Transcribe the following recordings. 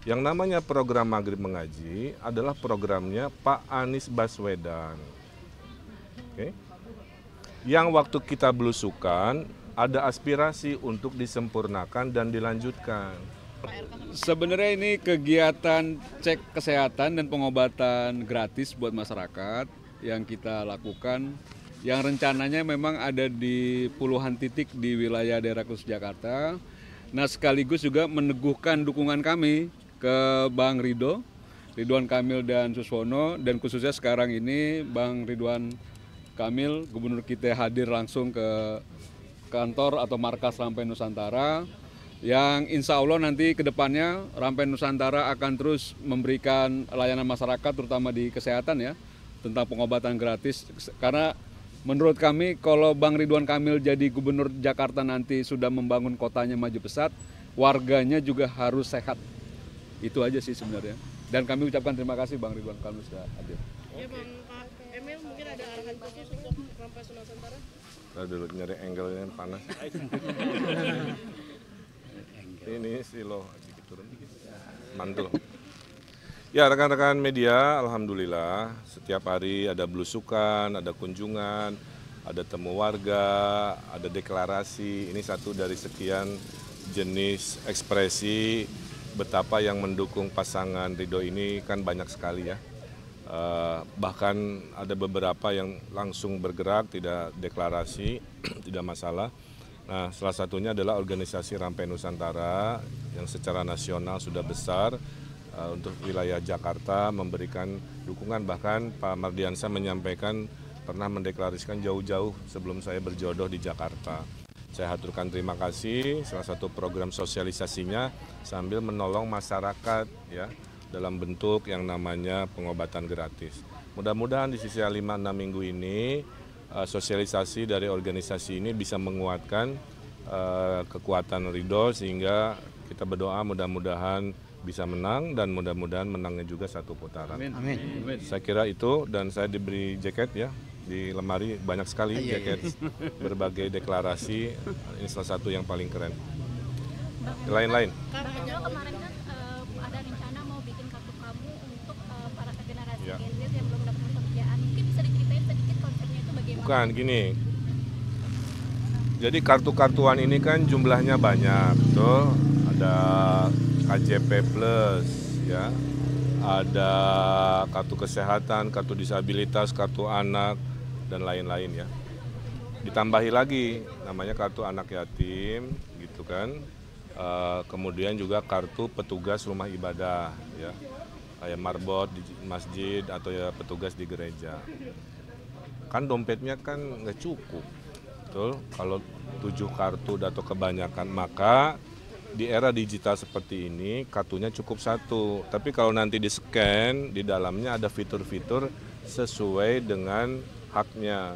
Yang namanya program Maghrib Mengaji adalah programnya Pak Anies Baswedan. Oke. Yang waktu kita belusukan ada aspirasi untuk disempurnakan dan dilanjutkan. Sebenarnya ini kegiatan cek kesehatan dan pengobatan gratis buat masyarakat yang kita lakukan, yang rencananya memang ada di puluhan titik di wilayah daerah khusus Jakarta. Nah, sekaligus juga meneguhkan dukungan kami ke Bang Ridwan Kamil dan Suswono, dan khususnya sekarang ini Bang Ridwan Kamil, Gubernur kita hadir langsung ke kantor atau markas Rampai Nusantara, yang insya Allah nanti ke depannya Rampai Nusantara akan terus memberikan layanan masyarakat terutama di kesehatan ya, tentang pengobatan gratis. Karena menurut kami kalau Bang Ridwan Kamil jadi Gubernur Jakarta nanti sudah membangun kotanya maju pesat, warganya juga harus sehat. Itu aja sih sebenarnya. Dan kami ucapkan terima kasih Bang Ridwan Kamil sudah hadir. Ya Bang, Pak Emil mungkin ada arahan khusus untuk Rampai Nusantara? Kita dulu nyari angle yang panas. Ini silo dikit turun dikit. Mantul. Ya rekan-rekan media, alhamdulillah setiap hari ada belusukan, ada kunjungan, ada temu warga, ada deklarasi. Ini satu dari sekian jenis ekspresi betapa yang mendukung pasangan Ridho ini kan banyak sekali ya. Bahkan ada beberapa yang langsung bergerak, tidak deklarasi, tidak masalah. Nah, salah satunya adalah organisasi Rampai Nusantara yang secara nasional sudah besar untuk wilayah Jakarta memberikan dukungan. Bahkan Pak Mardiansyah menyampaikan pernah mendeklarasikan jauh-jauh sebelum saya berjodoh di Jakarta. Saya haturkan terima kasih, salah satu program sosialisasinya sambil menolong masyarakat ya dalam bentuk yang namanya pengobatan gratis. Mudah-mudahan di sisa 5-6 minggu ini sosialisasi dari organisasi ini bisa menguatkan kekuatan Ridho sehingga kita berdoa mudah-mudahan bisa menang dan mudah-mudahan menangnya juga satu putaran. Amin. Saya kira itu, dan saya diberi jaket ya. Di lemari banyak sekali jaket berbagai deklarasi, ini salah satu yang paling keren. Lain-lain. Kemarin kan ada rencana mau bikin kartu kamu untuk para generasi Gen Z yang belum dapat pekerjaan. Mungkin bisa diceritain sedikit konsepnya itu bagaimana? Bukan, gini. Jadi kartu-kartuan ini kan jumlahnya banyak, tuh ada KJP Plus, ya, ada kartu kesehatan, kartu disabilitas, kartu anak, dan lain-lain ya. Ditambahi lagi namanya kartu anak yatim gitu kan. Kemudian juga kartu petugas rumah ibadah ya, kayak marbot di masjid atau ya petugas di gereja. Kan dompetnya kan nggak cukup, betul? Kalau 7 kartu atau kebanyakan, maka di era digital seperti ini kartunya cukup 1. Tapi kalau nanti di scan, di dalamnya ada fitur-fitur sesuai dengan haknya.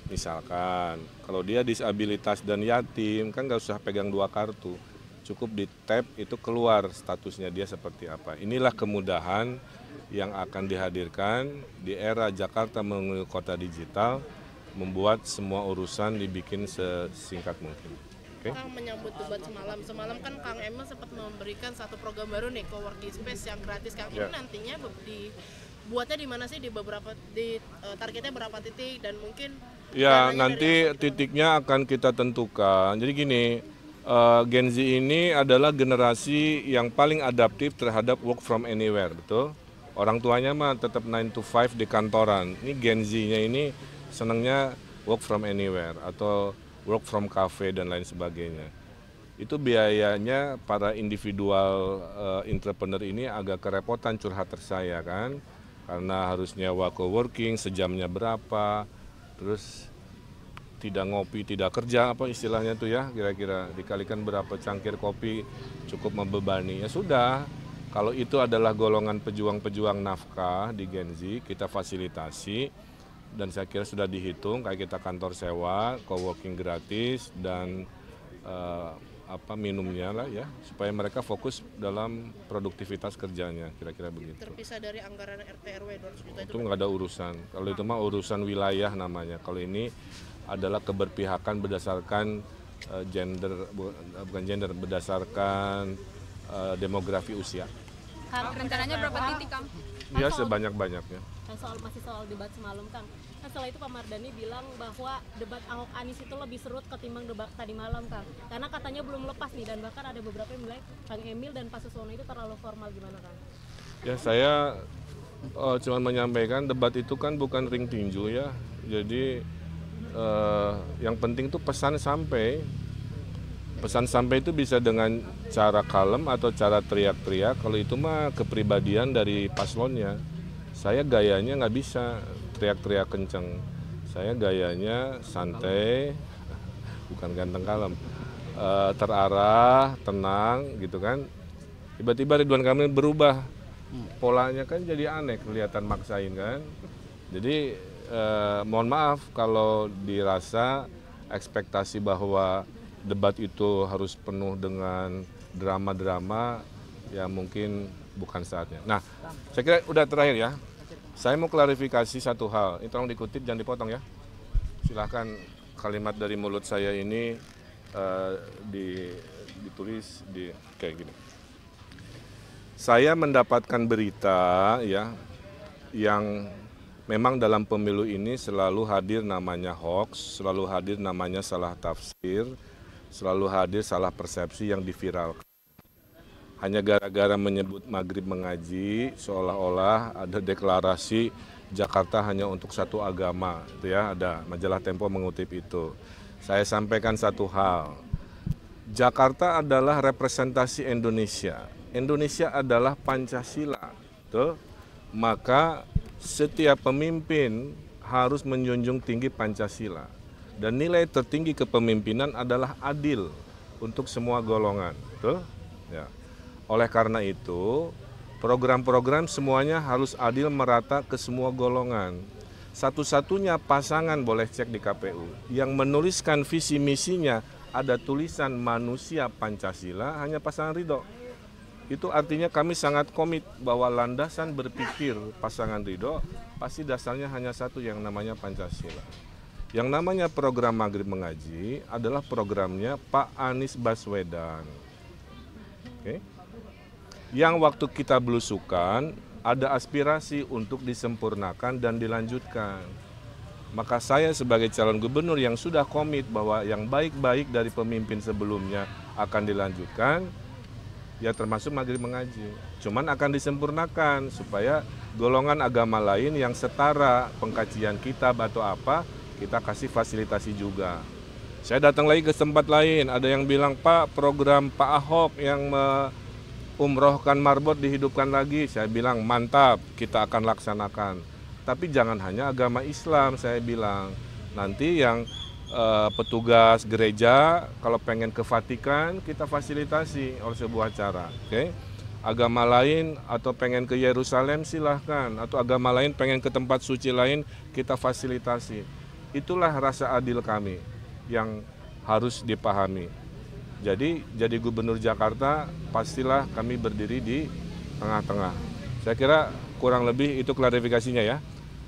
Misalkan kalau dia disabilitas dan yatim kan nggak usah pegang 2 kartu, cukup di tap itu keluar statusnya dia seperti apa. Inilah kemudahan yang akan dihadirkan di era Jakarta menuju kota digital, membuat semua urusan dibikin sesingkat mungkin. Okay. Kang menyambut debat semalam kan Kang Emil sempat memberikan satu program baru nih, co-working space yang gratis. Kang ini nantinya dibuatnya di mana sih, targetnya berapa titik dan mungkin ya nanti titiknya akan kita tentukan. Jadi gini, Gen Z ini adalah generasi yang paling adaptif terhadap work from anywhere, betul? Orang tuanya mah tetap 9 to 5 di kantoran. Ini Gen Z-nya ini senangnya work from anywhere atau work from cafe dan lain sebagainya. Itu biayanya para individual entrepreneur ini agak kerepotan curhat saya kan, karena harus nyewa co-working, sejamnya berapa, terus tidak ngopi, tidak kerja, apa istilahnya tuh ya, kira-kira dikalikan berapa cangkir kopi cukup membebani. Ya sudah, kalau itu adalah golongan pejuang-pejuang nafkah di Gen Z, kita fasilitasi. Dan saya kira sudah dihitung, kayak kita kantor sewa, co-working gratis, dan minumnya lah ya, supaya mereka fokus dalam produktivitas kerjanya, kira-kira begitu. Terpisah dari anggaran RT RW 200 juta itu nggak ada urusan. Kalau itu mah urusan wilayah namanya. Kalau ini adalah keberpihakan berdasarkan berdasarkan demografi usia. Kang, rencananya berapa titik, Kang? Ya sebanyak-banyaknya. Kan masih soal debat semalam, Kang. Kan setelah itu Pak Mardhani bilang bahwa debat Ahok Anies itu lebih serut ketimbang debat tadi malam, Kang. Karena katanya belum lepas nih, dan bahkan ada beberapa yang bilang Kang Emil dan Pak Suswono itu terlalu formal, gimana, Kang? Ya saya cuma menyampaikan debat itu kan bukan ring tinju ya. Jadi yang penting tuh pesan sampai. Pesan sampai itu bisa dengan cara kalem atau cara teriak-teriak. Kalau itu mah kepribadian dari paslonnya. Saya gayanya nggak bisa teriak-teriak kenceng. Saya gayanya santai, bukan ganteng kalem, terarah, tenang gitu kan. Tiba-tiba Ridwan Kamil berubah, polanya kan jadi aneh, kelihatan maksain kan. Jadi mohon maaf kalau dirasa ekspektasi bahwa debat itu harus penuh dengan drama-drama, ya mungkin bukan saatnya. Nah, saya kira udah terakhir ya. Saya mau klarifikasi satu hal. Ini tolong dikutip, jangan dipotong ya. Silahkan kalimat dari mulut saya ini ditulis di kayak gini. Saya mendapatkan berita ya yang memang dalam pemilu ini selalu hadir namanya hoax, selalu hadir namanya salah tafsir, selalu hadir salah persepsi yang diviralkan. Hanya gara-gara menyebut maghrib mengaji, seolah-olah ada deklarasi Jakarta hanya untuk satu agama. Itu ya, ada majalah Tempo mengutip itu. Saya sampaikan satu hal, Jakarta adalah representasi Indonesia. Indonesia adalah Pancasila. Tuh. Maka setiap pemimpin harus menjunjung tinggi Pancasila. Dan nilai tertinggi kepemimpinan adalah adil untuk semua golongan. Betul? Ya. Oleh karena itu, program-program semuanya harus adil merata ke semua golongan. Satu-satunya pasangan boleh cek di KPU yang menuliskan visi misinya ada tulisan manusia Pancasila hanya pasangan Ridho. Itu artinya kami sangat komit bahwa landasan berpikir pasangan Ridho pasti dasarnya hanya satu yang namanya Pancasila. Yang namanya program Maghrib Mengaji adalah programnya Pak Anies Baswedan. Oke. Yang waktu kita belusukan ada aspirasi untuk disempurnakan dan dilanjutkan. Maka saya sebagai calon gubernur yang sudah komit bahwa yang baik-baik dari pemimpin sebelumnya akan dilanjutkan, ya termasuk Maghrib Mengaji. Cuman akan disempurnakan supaya golongan agama lain yang setara pengkajian kitab atau apa, kita kasih fasilitasi juga. Saya datang lagi ke tempat lain, ada yang bilang, Pak, program Pak Ahok yang umrohkan marbot dihidupkan lagi. Saya bilang, mantap, kita akan laksanakan. Tapi jangan hanya agama Islam, saya bilang. Nanti yang petugas gereja, kalau pengen ke Vatikan, kita fasilitasi oleh sebuah acara. Okay? Agama lain atau pengen ke Yerusalem, silahkan. Atau agama lain pengen ke tempat suci lain, kita fasilitasi. Itulah rasa adil kami yang harus dipahami. Jadi gubernur Jakarta pastilah kami berdiri di tengah-tengah. Saya kira kurang lebih itu klarifikasinya ya,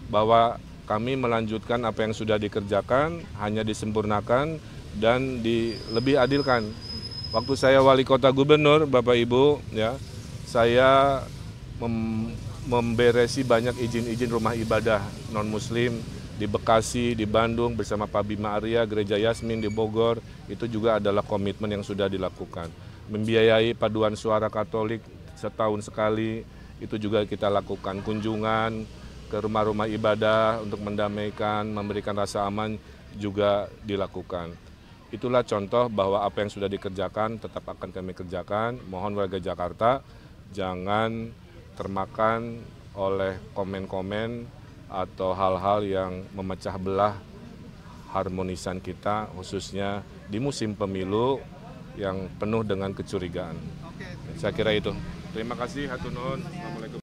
bahwa kami melanjutkan apa yang sudah dikerjakan, hanya disempurnakan dan lebih adilkan. Waktu saya wali kota gubernur, Bapak Ibu, ya, saya memberesi banyak izin-izin rumah ibadah non-muslim di Bekasi, di Bandung bersama Pak Bima Arya, Gereja Yasmin di Bogor, itu juga adalah komitmen yang sudah dilakukan. Membiayai paduan suara Katolik setahun sekali, itu juga kita lakukan. Kunjungan ke rumah-rumah ibadah untuk mendamaikan, memberikan rasa aman juga dilakukan. Itulah contoh bahwa apa yang sudah dikerjakan tetap akan kami kerjakan. Mohon warga Jakarta jangan termakan oleh komen-komen atau hal-hal yang memecah belah harmonisan kita, khususnya di musim pemilu yang penuh dengan kecurigaan. Saya kira itu. Terima kasih, hatur nuhun. Assalamualaikum.